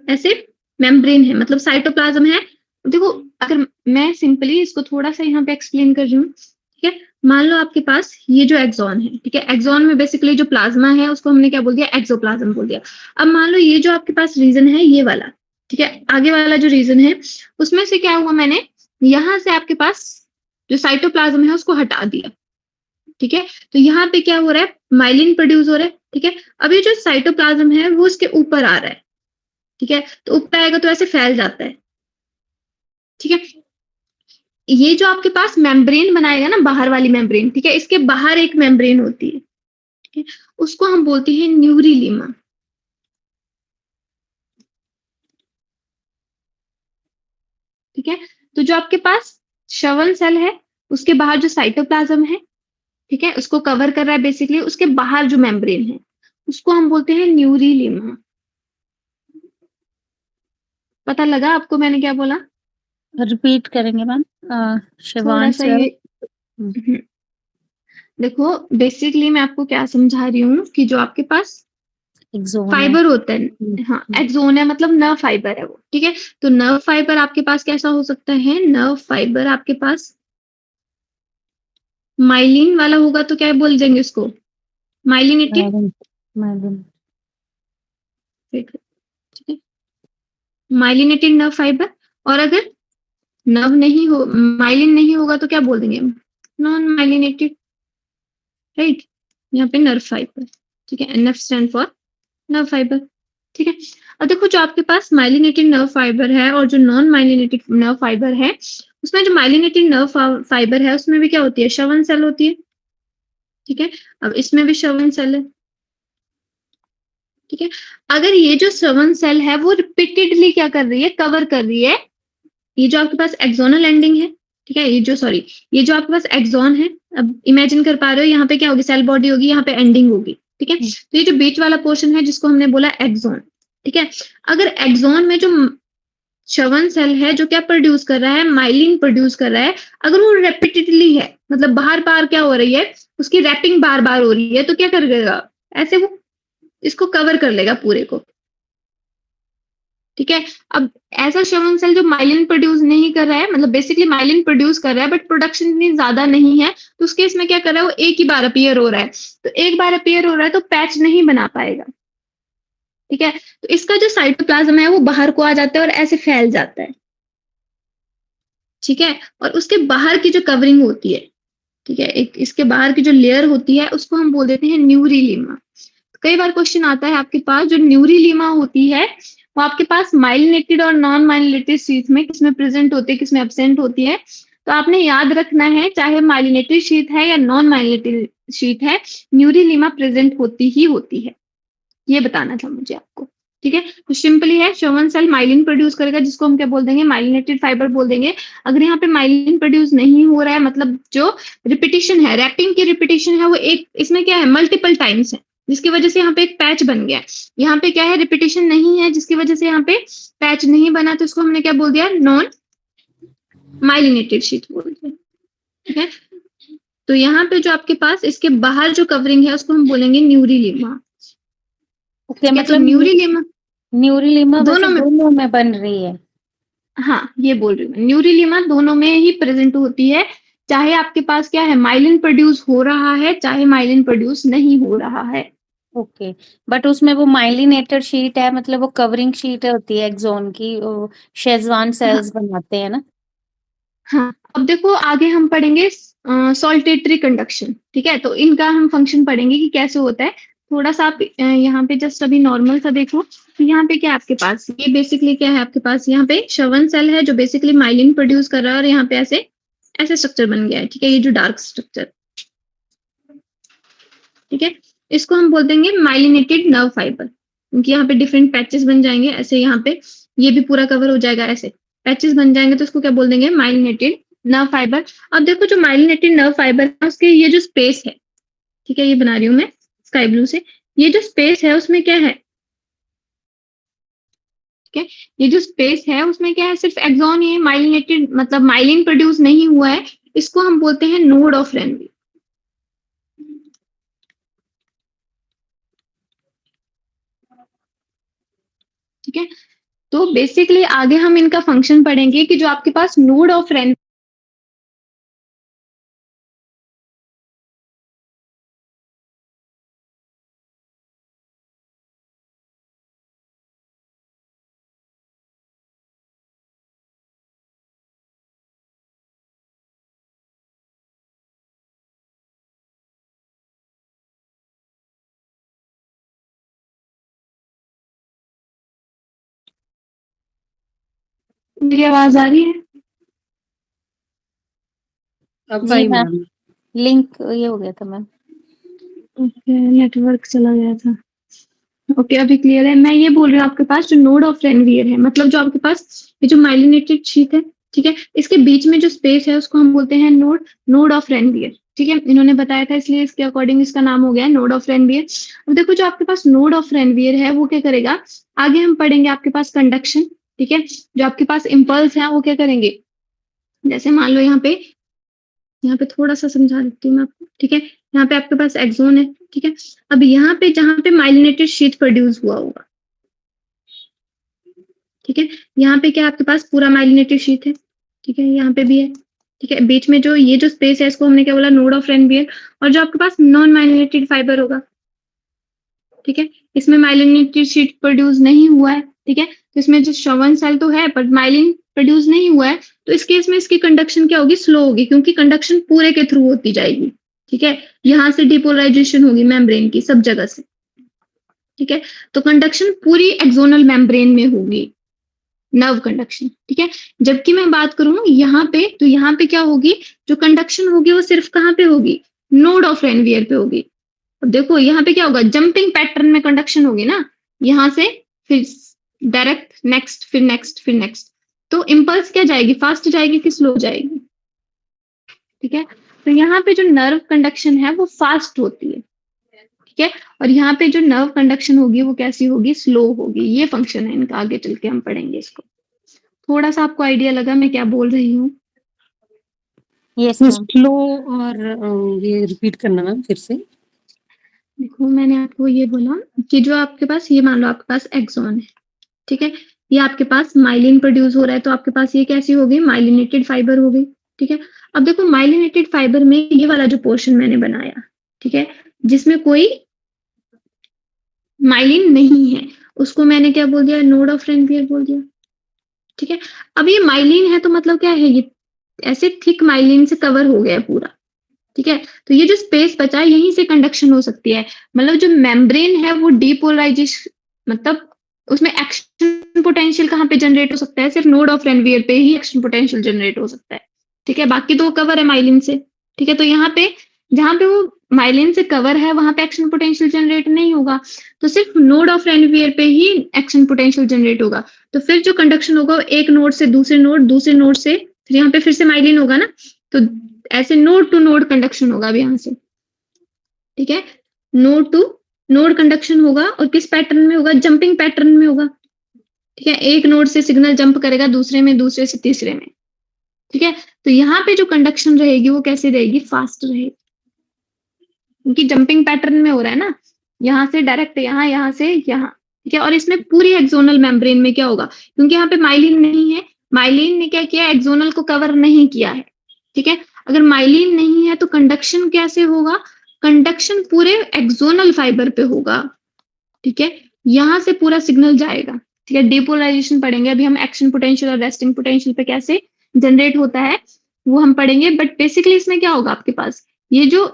ऐसे मेम्ब्रेन है, मतलब साइटोप्लाज्म है। देखो अगर मैं सिंपली इसको थोड़ा सा यहाँ पे एक्सप्लेन कर रही हूँ। ठीक है, मान लो आपके पास ये जो एक्सॉन है, ठीक है, एक्सॉन में बेसिकली जो प्लाज्मा है उसको हमने क्या बोल दिया, एक्सोप्लाज्म बोल दिया। अब मान लो ये जो आपके पास रीजन है ये वाला, ठीक है, आगे वाला जो रीजन है उसमें से क्या हुआ, मैंने यहाँ से आपके पास जो साइटोप्लाज्म है उसको हटा दिया। ठीक है, तो यहाँ पे क्या हो रहा है, माइलिन प्रोड्यूस हो रहा है। ठीक है, अब ये जो साइटोप्लाज्म है वो उसके ऊपर आ रहा है। ठीक है, तो ऊपर आएगा तो ऐसे फैल जाता है। ठीक है, ये जो आपके पास मेम्ब्रेन बनाएगा ना, बाहर वाली मेम्ब्रेन, ठीक है, इसके बाहर एक मेम्ब्रेन होती है। ठीक है, उसको हम बोलते हैं न्यूरिलीमा। ठीक है, तो जो आपके पास श्रवण सेल है उसके बाहर जो साइटोप्लाज्म है, ठीक है, उसको कवर कर रहा है बेसिकली, उसके बाहर जो मेम्ब्रेन है उसको हम बोलते हैं न्यूरिलीमा। पता लगा आपको मैंने क्या बोला? रिपीट करेंगे मैम। थोड़ा शिवान सा सर। ये देखो बेसिकली मैं आपको क्या समझा रही हूँ कि जो आपके पास एक्सोन है। फाइबर होता है, हाँ एक्सोन है मतलब नर्व फाइबर है वो। ठीक है, तो नर्व फाइबर आपके पास कैसा हो सकता है, नर्व फाइबर आपके पास माइलिन वाला होगा तो क्या बोल देंगे उसको, माइलिनेटेड। Madam, madam. ठीक है, माइलिनेटेड नर्व फाइबर। और अगर नर्व नहीं हो, माइलिन नहीं होगा तो क्या बोल देंगे, नॉन माइलिनेटेड। राइट, यहाँ पे नर्व फाइबर। ठीक है, NF stand for nerve fibre. ठीक है, अब देखो जो आपके पास माइलिनेटेड नर्व फाइबर है और जो नॉन माइलिनेटेड नर्व फाइबर है, उसमें जो माइलिनेटेड नर्व फाइबर है उसमें भी क्या होती है, श्रवण सेल होती है। ठीक है, अब इसमें भी श्रवण सेल है। ठीक है, अगर ये जो श्रवण सेल है वो रिपीटेडली क्या कर रही है, कवर कर रही है ये जो आपके पास एक्सोनल एंडिंग है। ठीक है, ये जो सॉरी ये जो आपके पास एक्सॉन है, अब इमेजिन कर पा रहे हो यहाँ पे क्या होगी, सेल बॉडी होगी, यहाँ पे एंडिंग होगी। ठीक है, तो ये जो बीच वाला पोर्शन है जिसको हमने बोला एक्सॉन। ठीक है, अगर एक्सॉन में जो श्रवण सेल है जो क्या प्रोड्यूस कर रहा है, माइलिन प्रोड्यूस कर रहा है, अगर वो रेपिटेडली है, मतलब बार बार क्या हो रही है, उसकी रैपिंग बार बार हो रही है, तो क्या करेगा, ऐसे वो इसको कवर कर लेगा पूरे को। ठीक है, अब ऐसा श्रवण सेल जो माइलिन प्रोड्यूस नहीं कर रहा है, मतलब बेसिकली माइलिन प्रोड्यूस कर रहा है बट प्रोडक्शन इतनी ज्यादा नहीं है, तो उस केस में क्या कर रहा है, वो एक ही बार अपीयर हो रहा है। तो एक बार अपीयर हो रहा है तो पैच नहीं बना पाएगा। ठीक है, तो इसका जो साइटोप्लाज्म है वो बाहर को आ जाता है और ऐसे फैल जाता है। ठीक है, और उसके बाहर की जो कवरिंग होती है, ठीक है, एक इसके बाहर की जो लेयर होती है उसको हम बोल देते हैं न्यूरिलीमा। कई बार क्वेश्चन आता है आपके पास, जो न्यूरिलीमा होती है वो आपके पास माइलिनेटेड और नॉन माइलिनेटेड शीट में किसमें प्रेजेंट होती है, किसमें एब्सेंट होती है। तो आपने याद रखना है, चाहे माइलिनेटेड शीट है या नॉन माइलिनेटेड शीट है, न्यूरिलीमा प्रेजेंट होती ही होती है। ये बताना था मुझे आपको। ठीक है, तो सिंपली है, श्रवण सेल माइलिन प्रोड्यूस करेगा, जिसको हम क्या बोल देंगे, माइलिनेटेड फाइबर बोल देंगे। अगर यहाँ पे माइलिन प्रोड्यूस नहीं हो रहा है, मतलब जो रिपीटिशन है, रैपिंग की रिपीटिशन है, वो एक इसमें क्या है, मल्टीपल टाइम्स है, जिसकी वजह से यहाँ पे एक पैच बन गया है। यहाँ पे क्या है, रिपीटिशन नहीं है, जिसकी वजह से यहाँ पे पैच नहीं बना, तो इसको हमने क्या बोल दिया, नॉन माइलिनेटेड शीट बोल दिया। ठीक है, तो यहाँ पे जो आपके पास इसके बाहर जो कवरिंग है, उसको हम बोलेंगे न्यूरिलीमा। ओके, तो मतलब न्यूरिलीमा न्यूरिलीमा वैसे दोनों में, दोनों में बन रही है। हाँ ये बोल रही हूँ, न्यूरिलीमा दोनों में ही प्रेजेंट होती है, चाहे आपके पास क्या है, माइलिन प्रोड्यूस हो रहा है, चाहे माइलिन प्रोड्यूस नहीं हो रहा है। ओके, बट उसमें वो माइलिनेटेड शीट है, मतलब वो कवरिंग शीट होती है एक्सोन की, वो शेजवान हाँ सेल्स बनाते हैं ना। हाँ, अब देखो आगे हम पढ़ेंगे सॉल्टेटरी कंडक्शन। ठीक है, तो इनका हम फंक्शन पढ़ेंगे कि कैसे होता है। थोड़ा सा आप यहाँ पे जस्ट अभी नॉर्मल सा देखो, तो यहाँ पे क्या है आपके पास, ये बेसिकली क्या है आपके पास, यहाँ पे श्रवण सेल है जो बेसिकली माइलिन प्रोड्यूस कर रहा है, और यहाँ पे ऐसे ऐसे स्ट्रक्चर बन गया है। ठीक है, ये जो डार्क स्ट्रक्चर, ठीक है, इसको हम बोल देंगे माइलिनेटेड नर्व फाइबर, क्योंकि यहाँ पे डिफरेंट पैचेस बन जाएंगे ऐसे, यहाँ पे ये भी पूरा कवर हो जाएगा, ऐसे पैचेस बन जाएंगे, तो इसको क्या बोल देंगे, माइलिनेटेड नर्व फाइबर। अब देखो जो माइलिनेटेड नर्व फाइबर है, उसके ये जो स्पेस है, ठीक है, ये बना रही हूँ मैं स्काई ब्लू से, ये जो स्पेस है उसमें क्या है, ठीक है, ये जो स्पेस है उसमें क्या है, सिर्फ एक्सॉन, ये माइलिनेटेड मतलब माइलिन प्रोड्यूस नहीं हुआ है, इसको हम बोलते हैं नोड ऑफ रेनवी। ठीक है, तो बेसिकली आगे हम इनका फंक्शन पढ़ेंगे कि जो आपके पास नोड ऑफ रेन, मेरी आवाज आ रही है? अब जी आई मैम, मैम। लिंक ये हो गया था मैम। ओके, नेटवर्क चला गया था। ओके, अभी क्लियर है। मैं ये बोल रही हूँ, आपके पास जो नोड ऑफ रेनवियर है, मतलब जो आपके पास ये जो माइलिनेटेड शीट है, ठीक है, इसके बीच में जो स्पेस है उसको हम बोलते हैं नोड ऑफ रेनवियर। ठीक है, इन्होंने बताया था इसलिए इसके अकॉर्डिंग इसका नाम हो गया नोड ऑफ रेनवियर। अब देखो जो आपके पास नोड ऑफ रेनवियर है वो क्या करेगा, आगे हम पढ़ेंगे आपके पास कंडक्शन। ठीक है, जो आपके पास इम्पल्स है वो क्या करेंगे, जैसे मान लो यहाँ पे थोड़ा सा समझा देती हूँ मैं आपको। ठीक है, यहाँ पे आपके पास एक्सोन है। ठीक है, अब यहाँ पे जहाँ पे माइलिनेटेड शीट प्रोड्यूस हुआ होगा, ठीक है, यहाँ पे क्या आपके पास पूरा माइलिनेटेड शीट है। ठीक है, यहाँ पे भी है। ठीक है, बीच में जो ये जो स्पेस है इसको हमने क्या बोला, नोड ऑफ रेनवियर। और जो आपके पास नॉन माइलिनेटेड फाइबर होगा, ठीक है, इसमें माइलिनेटेड शीट प्रोड्यूस नहीं हुआ है। ठीक है, तो इसमें जो श्रवण सेल तो है पर माइलिन प्रोड्यूस नहीं हुआ है, तो इस केस में इसकी कंडक्शन क्या होगी, स्लो होगी, क्योंकि कंडक्शन पूरे के थ्रू होती जाएगी। ठीक है, यहाँ से डिपोलराइजेशन होगी मेम्ब्रेन की सब जगह से। ठीक है, तो कंडक्शन पूरी एक्सोनल मेम्ब्रेन में होगी, नर्व कंडक्शन। ठीक है, जबकि मैं बात करूं यहाँ पे, तो यहाँ पे क्या होगी, जो कंडक्शन होगी वो सिर्फ कहाँ पे होगी, नोड ऑफ रेनवियर पे होगी। अब देखो यहाँ पे क्या होगा, जंपिंग पैटर्न में कंडक्शन होगी ना, यहाँ से फिर डायरेक्ट नेक्स्ट, फिर नेक्स्ट, फिर नेक्स्ट। तो इम्पल्स क्या जाएगी, फास्ट जाएगी कि स्लो जाएगी। ठीक है, तो यहाँ पे जो नर्व कंडक्शन है वो फास्ट होती है। ठीक है, और यहाँ पे जो नर्व कंडक्शन होगी वो कैसी होगी, स्लो होगी। ये फंक्शन है इनका, आगे चल के हम पढ़ेंगे इसको। थोड़ा सा आपको आइडिया लगा मैं क्या बोल रही हूँ? Yes ma'am. स्लो और ये रिपीट करना मैम फिर से। देखो मैंने आपको ये बोला कि जो आपके पास, ये मान लो आपके पास एक्सॉन है। ठीक है, ये आपके पास माइलिन प्रोड्यूस हो रहा है, तो आपके पास ये कैसी होगी, माइलिनेटेड फाइबर हो गई। ठीक है, अब देखो माइलिनेटेड फाइबर में ये वाला जो पोर्शन मैंने बनाया, ठीक है, जिसमें कोई माइलिन नहीं है, उसको मैंने क्या बोल दिया, नोड ऑफ रेनवियर बोल दिया। ठीक है, अब ये माइलिन है तो मतलब क्या है, ये ऐसे थिक माइलिन से कवर हो गया पूरा। ठीक है, तो ये जो स्पेस बचा है यहीं से कंडक्शन हो सकती है। मतलब जो मेम्ब्रेन है वो डीपोलराइजेशन, मतलब उसमें एक्शन पोटेंशियल कहाँ पे जनरेट हो सकता है? सिर्फ नोड ऑफ रेनवियर पे ही एक्शन पोटेंशियल जनरेट हो सकता है। ठीक है, बाकी तो वो कवर है माइलिन से। ठीक है, तो यहाँ पे जहाँ पे वो माइलिन से कवर है वहां पे एक्शन पोटेंशियल जनरेट नहीं होगा, तो सिर्फ नोड ऑफ रेनवियर पे ही एक्शन पोटेंशियल जनरेट होगा। तो फिर जो कंडक्शन होगा एक नोड से दूसरे नोड, दूसरे नोड से फिर यहाँ पे फिर से माइलिन होगा ना, तो ऐसे नोड टू नोड कंडक्शन होगा अब यहाँ से। ठीक है, नोड टू नोड कंडक्शन होगा और किस पैटर्न में होगा? जंपिंग पैटर्न में होगा। ठीक है, एक नोड से सिग्नल जंप करेगा दूसरे में, दूसरे से तीसरे में। ठीक है, तो यहाँ पे जो कंडक्शन रहेगी वो कैसे रहेगी? फास्ट रहेगी, क्योंकि जंपिंग पैटर्न में हो रहा है ना, यहाँ से डायरेक्ट यहाँ, यहाँ से यहाँ। ठीक है, और इसमें पूरी एक्सोनल मेम्ब्रेन में क्या होगा? क्योंकि यहाँ पे माइलिन नहीं है, माइलिन ने क्या किया? एक्सोनल को कवर नहीं किया है। ठीक है, अगर माइलिन नहीं है तो कंडक्शन कैसे होगा? कंडक्शन पूरे एक्सोनल फाइबर पे होगा। ठीक है, यहाँ से पूरा सिग्नल जाएगा। ठीक है, डिपोलराइजेशन पढ़ेंगे अभी हम, एक्शन पोटेंशियल और रेस्टिंग पोटेंशियल पे कैसे जनरेट होता है वो हम पढ़ेंगे। बट बेसिकली इसमें क्या होगा आपके पास? ये जो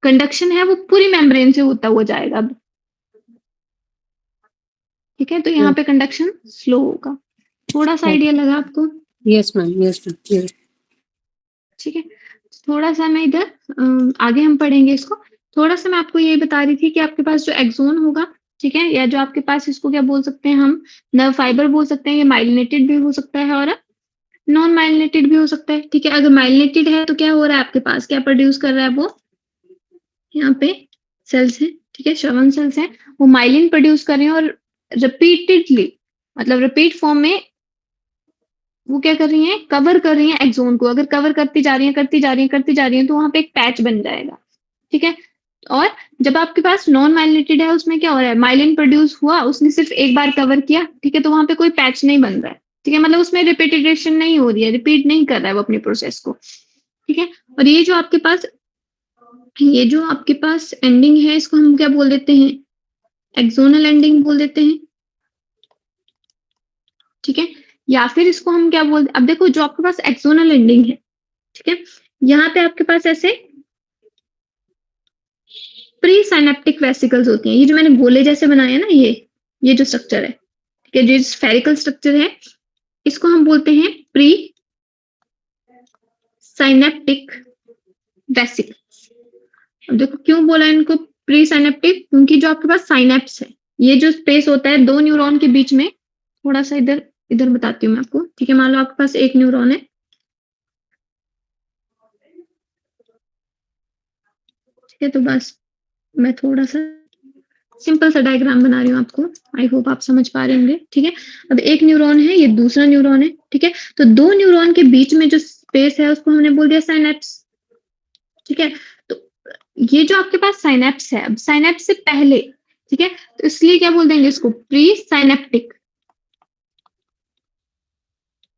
कंडक्शन है वो पूरी मेम्ब्रेन से होता हुआ जाएगा अब। ठीक है, तो यहाँ पे कंडक्शन स्लो होगा। थोड़ा सा आइडिया लगा आपको? Yes ma'am, yes ma'am, yes. ठीक है, थोड़ा सा मैं इधर आगे हम पढ़ेंगे इसको। थोड़ा सा मैं आपको ये बता रही थी कि आपके पास जो एक्सोन होगा, ठीक है, या जो आपके पास इसको क्या बोल सकते हैं हम, नर्व फाइबर बोल सकते हैं, ये माइलिनेटेड भी हो सकता है और नॉन माइलिनेटेड भी हो सकता है। ठीक है, अगर माइलिनेटेड है तो क्या हो रहा है आपके पास? क्या प्रोड्यूस कर रहा है वो? यहाँ पे सेल्स है, ठीक है, श्रवण सेल्स हैं, वो माइलिन प्रोड्यूस कर रहे हैं और रिपीटेडली, मतलब रिपीट फॉर्म में वो क्या कर रही हैं? कवर कर रही हैं एक्सोन को। अगर कवर करती जा रही हैं, करती जा रही हैं, करती जा रही हैं, तो वहां पे एक पैच बन जाएगा। ठीक है, और जब आपके पास नॉन माइलिनेटेड है उसमें क्या हो रहा है? माइलिन प्रोड्यूस हुआ, उसने सिर्फ एक बार कवर किया, ठीक है, तो वहां पे कोई पैच नहीं बन रहा है। ठीक है, मतलब उसमें रिपीटेशन नहीं हो रही है, रिपीट नहीं कर रहा है वो अपनी प्रोसेस को। ठीक है, और ये जो आपके पास एंडिंग है इसको हम क्या बोल देते हैं? एक्सोनल एंडिंग बोल देते हैं। ठीक है, या फिर इसको हम क्या बोलते? अब देखो, जो आपके पास एक्सोनल एंडिंग है, ठीक है, यहाँ पे आपके पास ऐसे प्री साइनेप्टिक वेसिकल्स होती हैं। ये जो मैंने गोले जैसे बनाए हैं ना, ये जो स्ट्रक्चर है, ठीक है, जो स्फेरिकल स्ट्रक्चर है, इसको हम बोलते हैं प्री साइनेप्टिक वेसिकल्स। अब देखो क्यों बोला इनको प्री साइनेप्टिक? क्योंकि जो आपके पास साइनेप्स है, ये जो स्पेस होता है दो न्यूरॉन के बीच में, थोड़ा सा इधर इधर बताती हूँ मैं आपको। ठीक है, मान लो आपके पास एक न्यूरॉन है, ठीक है, तो बस मैं थोड़ा सा सिंपल सा डायग्राम बना रही हूँ आपको, आई होप आप समझ पा रहे होंगे। ठीक है, अब एक न्यूरॉन है, ये दूसरा न्यूरॉन है, ठीक है, तो दो न्यूरॉन के बीच में जो स्पेस है उसको हमने बोल दिया साइनेप्स। ठीक है, तो ये जो आपके पास साइनेप्स है, अब साइनेप्स से पहले, ठीक है, तो इसलिए क्या बोल देंगे इसको? Pre synaptic.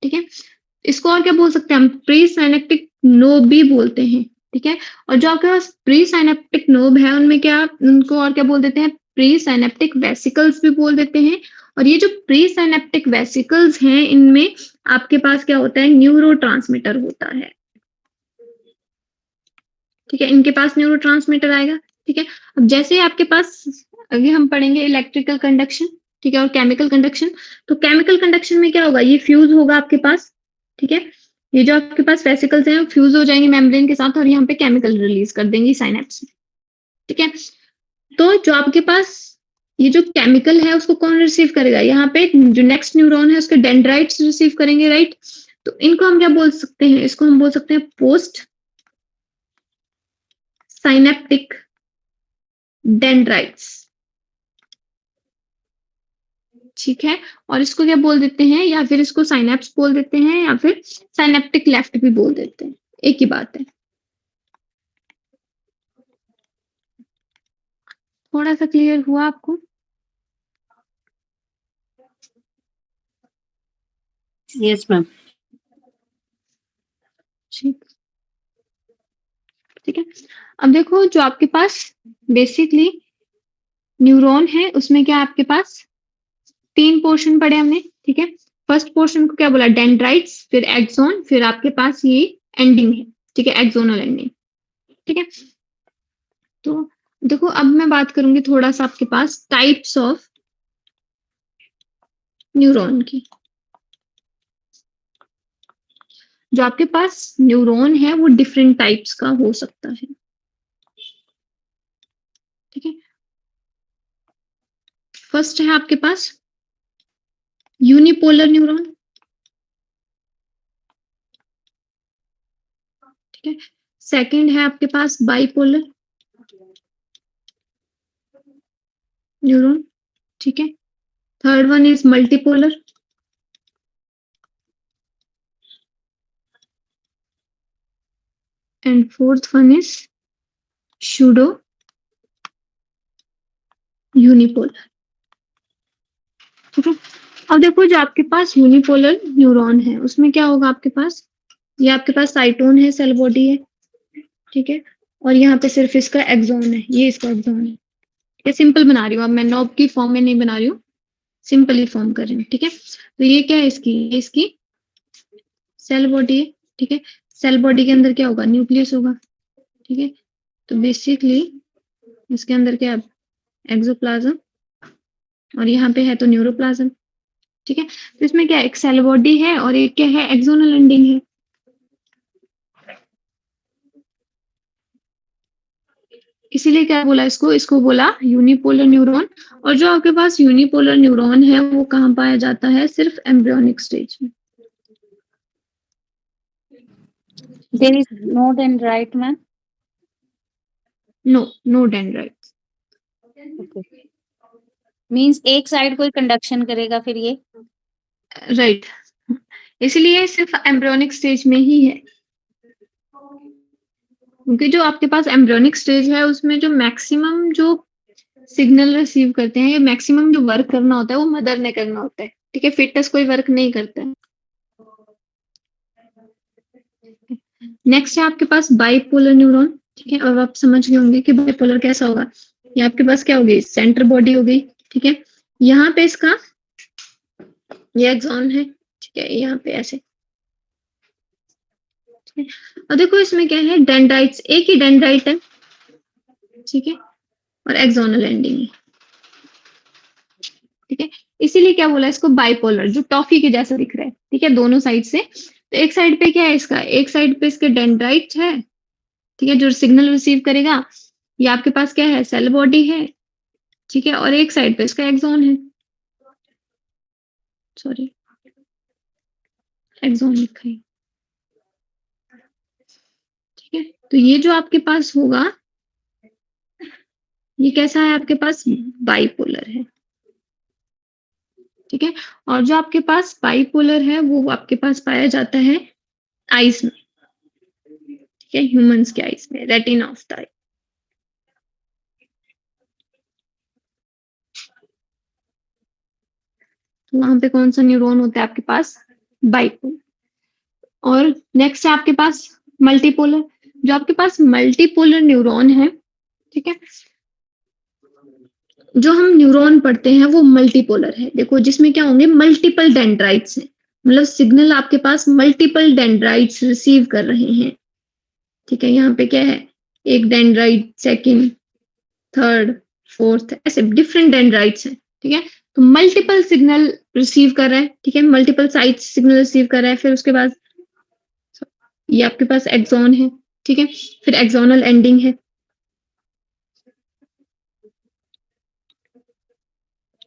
ठीक है, इसको और क्या बोल सकते हैं हम? प्री साइनेप्टिक नोब भी बोलते हैं। ठीक है, और जो आपके पास प्री साइनेप्टिक नोब है उनमें क्या, उनको और क्या बोल देते हैं? प्री साइनेप्टिक वेसिकल्स भी बोल देते हैं। और ये जो प्री साइनेप्टिक वेसिकल्स हैं, इनमें आपके पास क्या होता है? न्यूरोट्रांसमीटर होता है। ठीक है, इनके पास न्यूरोट्रांसमीटर आएगा। ठीक है, अब जैसे आपके पास, अभी हम पढ़ेंगे इलेक्ट्रिकल कंडक्शन, ठीक है, और केमिकल कंडक्शन। तो केमिकल कंडक्शन में क्या होगा? ये फ्यूज होगा आपके पास। ठीक है, ये जो आपके पास वेसिकल्स हैं फ्यूज हो जाएंगे मेम्ब्रेन के साथ और यहाँ पे केमिकल रिलीज कर देंगी साइनेप्स में। ठीक है, तो जो आपके पास ये जो केमिकल है उसको कौन रिसीव करेगा? यहाँ पे जो नेक्स्ट न्यूरॉन है उसके डेंड्राइट्स रिसीव करेंगे, राइट? तो इनको हम क्या बोल सकते हैं? इसको हम बोल सकते हैं पोस्ट साइनेप्टिक डेंड्राइट्स। ठीक है, और इसको क्या बोल देते हैं? या फिर इसको साइनेप्स बोल देते हैं, या फिर साइनेप्टिक लेफ्ट भी बोल देते हैं, एक ही बात है। थोड़ा सा क्लियर हुआ आपको? Yes ma'am. ठीक है, अब देखो जो आपके पास बेसिकली न्यूरॉन है उसमें क्या आपके पास तीन पोर्शन पढ़े हमने। ठीक है, फर्स्ट पोर्शन को क्या बोला? डेंड्राइट्स, फिर एक्सोन, फिर आपके पास ये एंडिंग है। ठीक है, एक्सोनल एंडिंग। ठीक है, तो देखो अब मैं बात करूंगी थोड़ा सा आपके पास टाइप्स ऑफ न्यूरॉन की। जो आपके पास न्यूरॉन है वो डिफरेंट टाइप्स का हो सकता है, ठीक है। फर्स्ट है आपके पास यूनिपोलर न्यूरॉन, ठीक है। सेकंड है आपके पास बाइपोलर न्यूरॉन, ठीक है। Third one is multipolar, and fourth one is pseudo unipolar, ठीक है। अब देखो जो आपके पास यूनिपोलर न्यूरॉन है उसमें क्या होगा आपके पास, ये आपके पास साइटोन है, सेल बॉडी है, ठीक है। और यहाँ पे सिर्फ इसका एक्सॉन है, ये इसका एक्सॉन है। ये सिंपल बना रही हूँ, अब मैं नॉब की फॉर्म में नहीं बना रही हूँ, सिंपली फॉर्म कर रही हूँ, ठीक है। तो ये क्या है इसकी, ये इसकी सेल बॉडी है, ठीक है। सेल बॉडी के अंदर क्या होगा, न्यूक्लियस होगा, ठीक है। तो बेसिकली इसके अंदर क्या है, एक्सोप्लाज्म, और यहाँ पे है तो न्यूरोप्लाज्म, ठीक है। तो इसमें क्या है, एक सेल बॉडी है और एक क्या है, एक्सोनल एंडिंग है। इसीलिए क्या बोला इसको, इसको बोला यूनिपोलर न्यूरॉन। और जो आपके पास यूनिपोलर न्यूरॉन है वो कहाँ पाया जाता है, सिर्फ एम्ब्रियोनिक स्टेज में। There is no dendrite, ma'am. No dendrites. Okay. Means एक साइड कोई कंडक्शन करेगा फिर ये। राइट, इसलिए सिर्फ एम्ब्रियोनिक स्टेज में ही है, क्योंकि जो आपके पास एम्ब्रियोनिक स्टेज है उसमें जो मैक्सिमम जो सिग्नल रिसीव करते हैं, मैक्सिमम जो वर्क करना होता है वो मदर ने करना होता है, ठीक है। फिटस कोई वर्क नहीं करता है। नेक्स्ट है आपके पास बाइपोलर न्यूरॉन, ठीक है। अब आप समझ गए होंगे कि बाइपोलर कैसा होगा। ये आपके पास क्या होगी, सेंटर बॉडी हो गई, ठीक है। यहाँ पे इसका ये एक्सॉन है, ठीक है, यहाँ पे ऐसे, ठीक है। और देखो इसमें क्या है, डेंड्राइट्स, एक ही डेंड्राइट है, ठीक है, और एक्सोनल एंडिंग है, ठीक है। इसीलिए क्या बोला इसको बाइपोलर, जो टॉफी के जैसा दिख रहा है, ठीक है, दोनों साइड से। तो एक साइड पे क्या है इसका, एक साइड पे इसके डेंड्राइट है, ठीक है, जो सिग्नल रिसीव करेगा। ये आपके पास क्या है, सेल बॉडी है, ठीक है, और एक साइड पे इसका एक्सॉन है, सॉरी एक्सॉन लिखा है, ठीक है। तो ये जो आपके पास होगा ये कैसा है, आपके पास बाइपोलर है, ठीक है। और जो आपके पास बाइपोलर है वो आपके पास पाया जाता है आइस में, ठीक है, ह्यूमंस के आइस में, रेटिना ऑफ द आई। तो वहां पे कौन सा न्यूरॉन होता है आपके पास, बाइपोलर। और नेक्स्ट है आपके पास मल्टीपोलर। जो आपके पास मल्टीपोलर न्यूरॉन है, ठीक है, जो हम न्यूरॉन पढ़ते हैं वो मल्टीपोलर है। देखो जिसमें क्या होंगे, मल्टीपल डेंड्राइट्स हैं, मतलब सिग्नल आपके पास मल्टीपल डेंड्राइट्स रिसीव कर रहे हैं, ठीक है। यहाँ पे क्या है, एक डेंड्राइट, सेकंड, थर्ड, फोर्थ, ऐसे डिफरेंट डेंड्राइट्स हैं, ठीक है। तो मल्टीपल सिग्नल रिसीव कर रहा है, ठीक है, मल्टीपल साइट सिग्नल रिसीव कर रहा है। फिर उसके बाद ये आपके पास एक्सॉन है, ठीक है, फिर एक्सोनल एंडिंग है,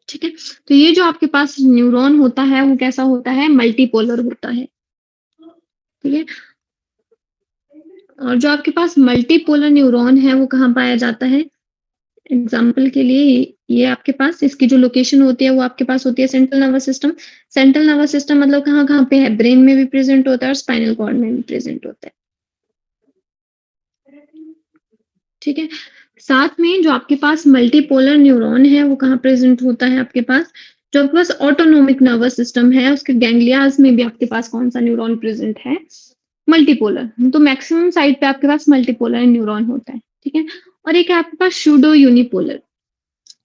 ठीक है। तो ये जो आपके पास न्यूरॉन होता है वो कैसा होता है, मल्टीपोलर होता है, ठीक है। और जो आपके पास मल्टीपोलर न्यूरॉन है वो कहाँ पाया जाता है, एग्जाम्पल के लिए ये आपके पास इसकी जो लोकेशन होती है वो आपके पास होती है central nervous system. Central nervous system मतलब कहाँ कहाँ पे है, ब्रेन में भी प्रेजेंट होता है और स्पाइनल कॉर्ड में भी प्रेजेंट होता है, ठीक है। साथ में जो आपके पास मल्टीपोलर न्यूरॉन है वो कहाँ प्रेजेंट होता है आपके पास, जो आपके पास ऑटोनोमिक नर्वस सिस्टम है उसके गैंग्लियाज में भी आपके पास कौन सा न्यूरॉन प्रेजेंट है, मल्टीपोलर। तो मैक्सिमम साइड पे आपके पास मल्टीपोलर न्यूरॉन होता है, ठीक है। और एक है आपके पास सूडो यूनिपोलर,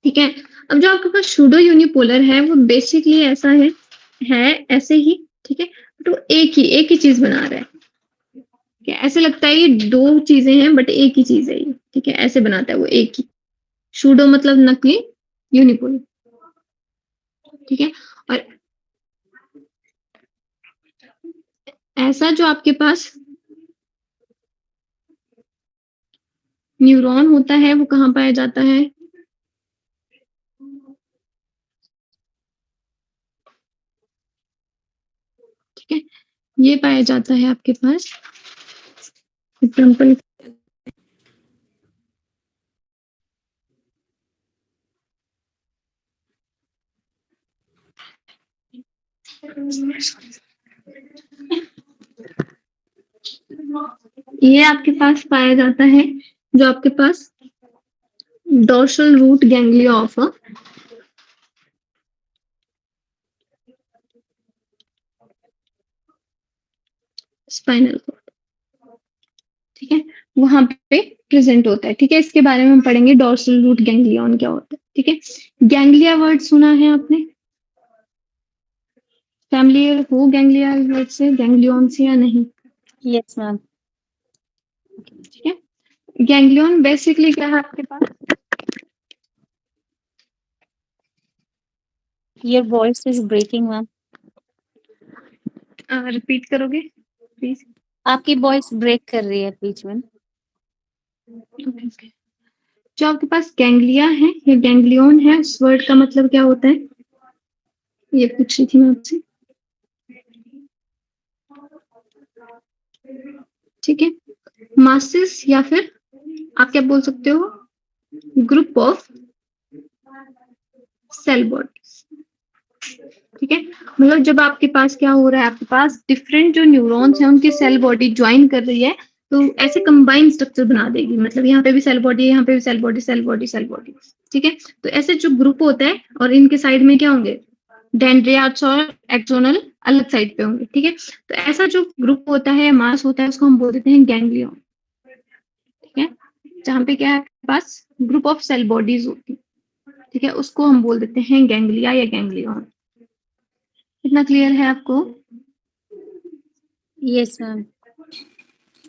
ठीक है। अब जो आपके पास सूडो यूनिपोलर है वो बेसिकली ऐसा है ऐसे ही, ठीक है, तो एक ही चीज बना रहा है, ठीक है। ऐसे लगता है ये दो चीजें हैं बट एक ही चीज है ये, ठीक है, ऐसे बनाता है वो एक ही। सूडो मतलब नकली, यूनिपोलर, ठीक है। और ऐसा जो आपके पास न्यूरॉन होता है वो कहाँ पाया जाता है? ठीक है, ये पाया जाता है आपके पास एग्जाम्पल। ये आपके पास पाया जाता है जो आपके पास dorsal root ganglia of spinal cord, ठीक है, वहां पे प्रेजेंट होता है। ठीक है, इसके बारे में हम पढ़ेंगे डोर्सल रूट गैंग्लियन क्या होता है। ठीक है, गैंग्लिया वर्ड सुना है आपने? फैमिलियर हो गैंग्लिया वर्ड से, गैंग्लियन से या नहीं? Yes ma'am. ठीक है, गैंग्लियन बेसिकली क्या है आपके पास? Your voice is breaking ma'am. Repeat करोगे प्लीज? आपकी वॉइस ब्रेक कर रही है बीच में। जो आपके पास गैंग्लिया है या गैंग्लियन है, उस वर्ड का मतलब क्या होता है, ये पूछ रही थी मैं आपसे। ठीक है, मासेस या फिर आप क्या बोल सकते हो, ग्रुप ऑफ सेल बॉडीज। ठीक है, मतलब जब आपके पास क्या हो रहा है, आपके पास डिफरेंट जो न्यूरॉन्स हैं उनकी सेल बॉडी ज्वाइन कर रही है, तो ऐसे कंबाइन स्ट्रक्चर बना देगी। मतलब यहाँ पे भी सेल बॉडी है, यहाँ पे भी cell body, cell body, cell body. ठीक है, तो ऐसे जो ग्रुप होता है और इनके साइड में क्या होंगे, डेंड्रियाट्स और एक्सोनल अलग साइड पे होंगे। ठीक है, तो ऐसा जो ग्रुप होता है, मास होता है, उसको हम बोल देते हैं गैंग्लियन। ठीक है, जहाँ पे क्या है आपके पास ग्रुप ऑफ सेल बॉडीज होती है। ठीक है, उसको हम बोल देते हैं गैंग्लिया या गैंग्लियन। इतना क्लियर है आपको? Yes ma'am.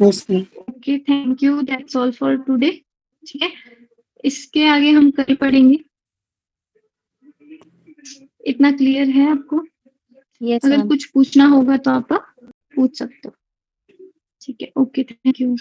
Yes ma'am. Okay, thank you, that's all for today. ठीक है, इसके आगे हम कल पढ़ेंगे। इतना क्लियर है आपको? यस अगर मैम। कुछ पूछना होगा तो आप पूछ सकते हो। ठीक है, ओके, थैंक यू।